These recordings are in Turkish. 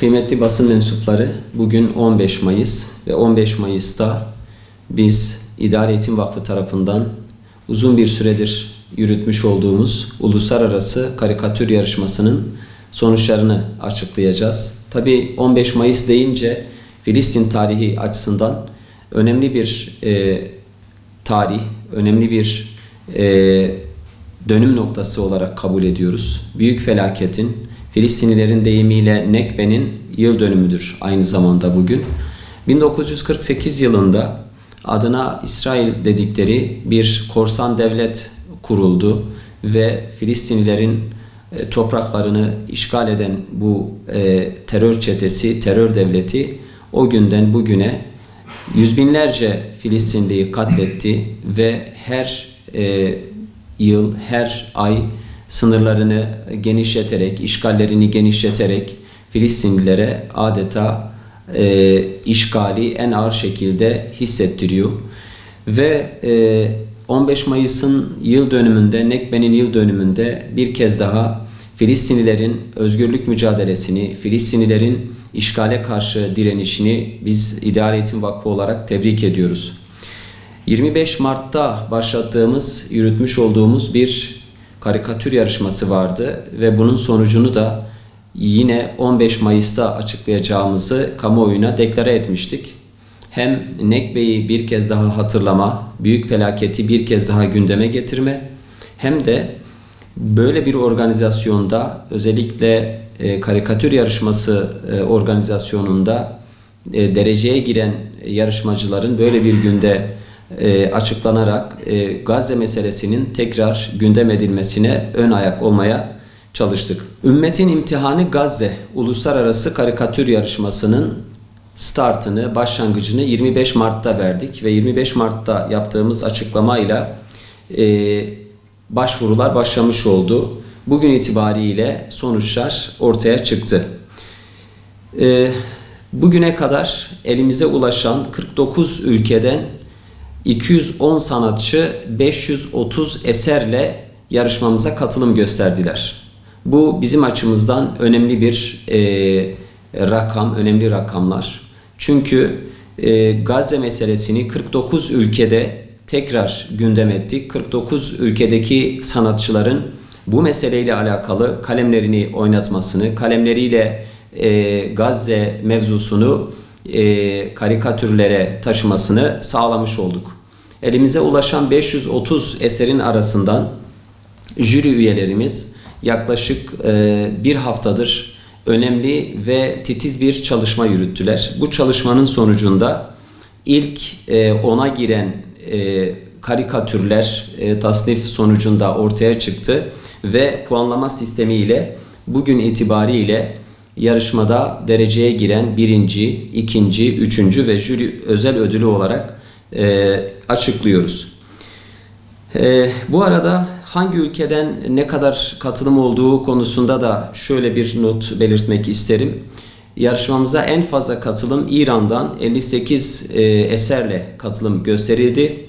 Kıymetli basın mensupları, bugün 15 Mayıs ve 15 Mayıs'ta biz İdare Eğitim Vakfı tarafından uzun bir süredir yürütmüş olduğumuz uluslararası karikatür yarışmasının sonuçlarını açıklayacağız. Tabii 15 Mayıs deyince Filistin tarihi açısından önemli bir tarih, önemli bir dönüm noktası olarak kabul ediyoruz. Büyük felaketin, Filistinlilerin deyimiyle Nekbe'nin yıl dönümüdür aynı zamanda bugün. 1948 yılında adına İsrail dedikleri bir korsan devlet kuruldu ve Filistinlilerin topraklarını işgal eden bu terör çetesi, terör devleti o günden bugüne yüz binlerce Filistinliyi katletti ve her yıl, her ay sınırlarını genişleterek, işgallerini genişleterek Filistinlilere adeta işgali en ağır şekilde hissettiriyor. Ve 15 Mayıs'ın yıl dönümünde, Nekbe'nin yıl dönümünde bir kez daha Filistinlilerin özgürlük mücadelesini, Filistinlilerin işgale karşı direnişini biz İdare Eğitim Vakfı olarak tebrik ediyoruz. 25 Mart'ta başlattığımız, yürütmüş olduğumuz bir karikatür yarışması vardı ve bunun sonucunu da yine 15 Mayıs'ta açıklayacağımızı kamuoyuna deklare etmiştik. Hem Nekbe'yi bir kez daha hatırlama, büyük felaketi bir kez daha gündeme getirme, hem de böyle bir organizasyonda, özellikle karikatür yarışması organizasyonunda dereceye giren yarışmacıların böyle bir günde açıklanarak Gazze meselesinin tekrar gündem edilmesine ön ayak olmaya çalıştık. Ümmetin İmtihanı Gazze Uluslararası Karikatür Yarışması'nın startını, başlangıcını 25 Mart'ta verdik ve 25 Mart'ta yaptığımız açıklamayla başvurular başlamış oldu. Bugün itibariyle sonuçlar ortaya çıktı. Bugüne kadar elimize ulaşan 49 ülkeden 210 sanatçı 530 eserle yarışmamıza katılım gösterdiler. Bu bizim açımızdan önemli bir rakam, önemli rakamlar. Çünkü Gazze meselesini 49 ülkede tekrar gündem ettik. 49 ülkedeki sanatçıların bu meseleyle alakalı kalemlerini oynatmasını, kalemleriyle Gazze mevzusunu karikatürlere taşımasını sağlamış olduk. Elimize ulaşan 530 eserin arasından jüri üyelerimiz yaklaşık bir haftadır önemli ve titiz bir çalışma yürüttüler. Bu çalışmanın sonucunda ilk 10'a giren karikatürler tasnif sonucunda ortaya çıktı ve puanlama sistemiyle bugün itibariyle yarışmada dereceye giren birinci, ikinci, üçüncü ve jüri özel ödülü olarak açıklıyoruz. Bu arada hangi ülkeden ne kadar katılım olduğu konusunda da şöyle bir not belirtmek isterim. Yarışmamıza en fazla katılım İran'dan 58 eserle katılım gösterildi.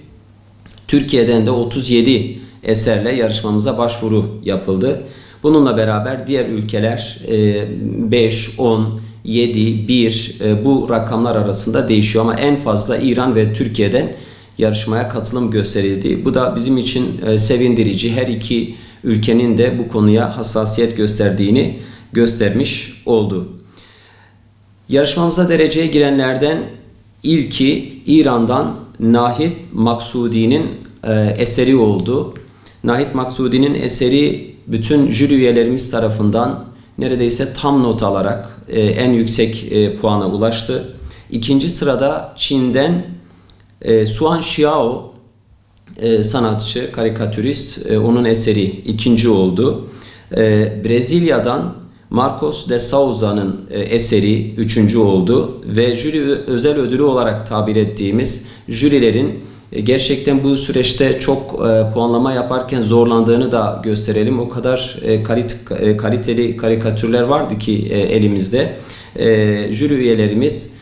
Türkiye'den de 37 eserle yarışmamıza başvuru yapıldı. Bununla beraber diğer ülkeler 5, 10, 7, 1 bu rakamlar arasında değişiyor ama en fazla İran ve Türkiye'den yarışmaya katılım gösterildi. Bu da bizim için sevindirici. Her iki ülkenin de bu konuya hassasiyet gösterdiğini göstermiş oldu. Yarışmamıza dereceye girenlerden ilki İran'dan Nahid Maksudi'nin eseri oldu. Nahid Maksudi'nin eseri bütün jüri üyelerimiz tarafından neredeyse tam not alarak en yüksek puana ulaştı. İkinci sırada Çin'den Suan Xiao sanatçı, karikatürist, onun eseri ikinci oldu. Brezilya'dan Marcos de Souza'nın eseri üçüncü oldu ve jüri özel ödülü olarak tabir ettiğimiz jürilerin gerçekten bu süreçte çok puanlama yaparken zorlandığını da gösterelim. O kadar kaliteli karikatürler vardı ki elimizde. Jüri üyelerimiz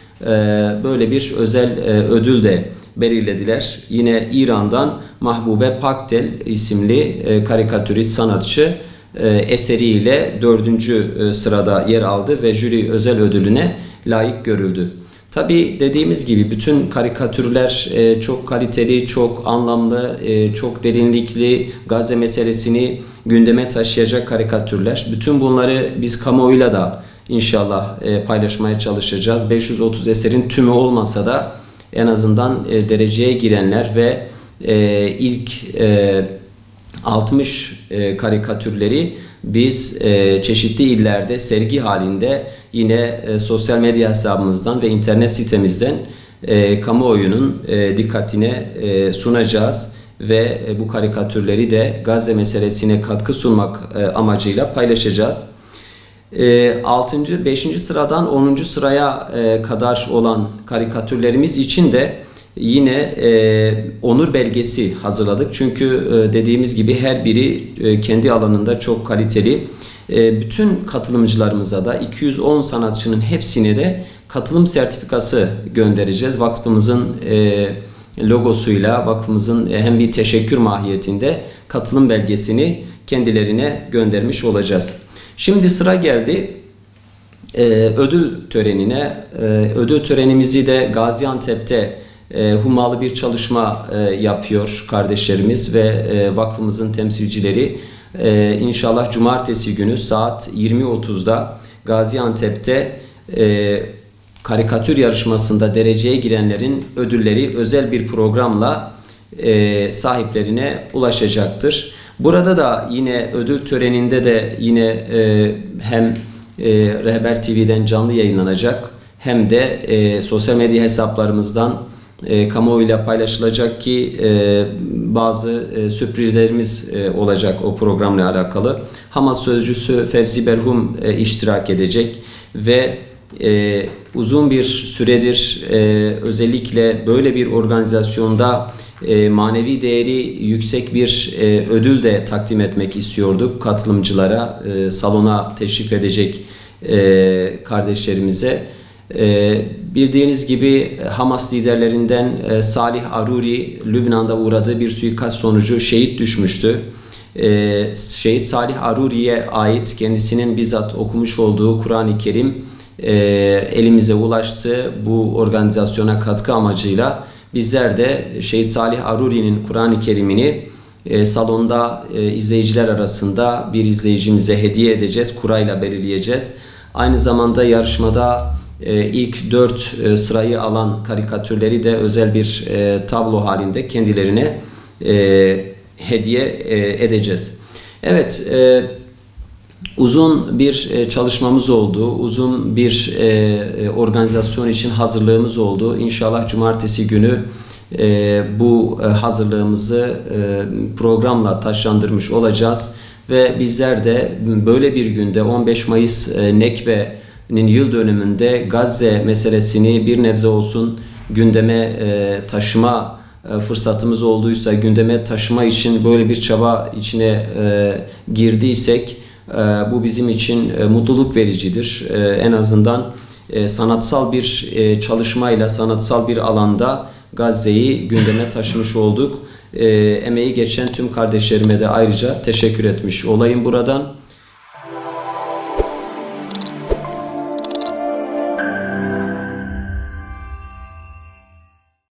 böyle bir özel ödül de belirlediler. Yine İran'dan Mahbube Paktel isimli karikatürist sanatçı eseriyle 4. sırada yer aldı ve jüri özel ödülüne layık görüldü. Tabii dediğimiz gibi bütün karikatürler çok kaliteli, çok anlamlı, çok derinlikli, Gazze meselesini gündeme taşıyacak karikatürler. Bütün bunları biz kamuoyuyla da inşallah paylaşmaya çalışacağız. 530 eserin tümü olmasa da en azından dereceye girenler ve ilk 60 karikatürleri biz çeşitli illerde sergi halinde yine sosyal medya hesabımızdan ve internet sitemizden kamuoyunun dikkatine sunacağız ve bu karikatürleri de Gazze meselesine katkı sunmak amacıyla paylaşacağız. 5. sıradan 10. sıraya kadar olan karikatürlerimiz için de yine onur belgesi hazırladık. Çünkü dediğimiz gibi her biri kendi alanında çok kaliteli. Bütün katılımcılarımıza da 210 sanatçının hepsine de katılım sertifikası göndereceğiz. Vakfımızın logosuyla vakfımızın hem bir teşekkür mahiyetinde katılım belgesini kendilerine göndermiş olacağız. Şimdi sıra geldi ödül törenine. Ödül törenimizi de Gaziantep'te hummalı bir çalışma yapıyor kardeşlerimiz ve vakfımızın temsilcileri. İnşallah cumartesi günü saat 20.30'da Gaziantep'te karikatür yarışmasında dereceye girenlerin ödülleri özel bir programla sahiplerine ulaşacaktır. Burada da yine ödül töreninde de yine hem Rehber TV'den canlı yayınlanacak hem de sosyal medya hesaplarımızdan kamuoyuyla paylaşılacak ki bazı sürprizlerimiz olacak o programla alakalı. Hamas sözcüsü Fevzi Berhum iştirak edecek ve uzun bir süredir özellikle böyle bir organizasyonda manevi değeri yüksek bir ödül de takdim etmek istiyorduk katılımcılara, salona teşrif edecek kardeşlerimize. Bildiğiniz gibi Hamas liderlerinden Salih Aruri Lübnan'da uğradığı bir suikast sonucu şehit düşmüştü. Şehit Salih Aruri'ye ait kendisinin bizzat okumuş olduğu Kur'an-ı Kerim elimize ulaştı. Bu organizasyona katkı amacıyla bizler de Şehit Salih Aruri'nin Kur'an-ı Kerim'ini salonda izleyiciler arasında bir izleyicimize hediye edeceğiz. Kurayla belirleyeceğiz. Aynı zamanda yarışmada ilk 4 sırayı alan karikatürleri de özel bir tablo halinde kendilerine hediye edeceğiz. Evet, uzun bir çalışmamız oldu. Uzun bir organizasyon için hazırlığımız oldu. İnşallah cumartesi günü bu hazırlığımızı programla taşlandırmış olacağız. Ve bizler de böyle bir günde 15 Mayıs Nekbe'nin yıl dönümünde Gazze meselesini bir nebze olsun gündeme taşıma fırsatımız olduysa, gündeme taşıma için böyle bir çaba içine girdiysek bu bizim için mutluluk vericidir. En azından sanatsal bir çalışmayla, sanatsal bir alanda Gazze'yi gündeme taşımış olduk. Emeği geçen tüm kardeşlerime de ayrıca teşekkür etmiş olayım buradan.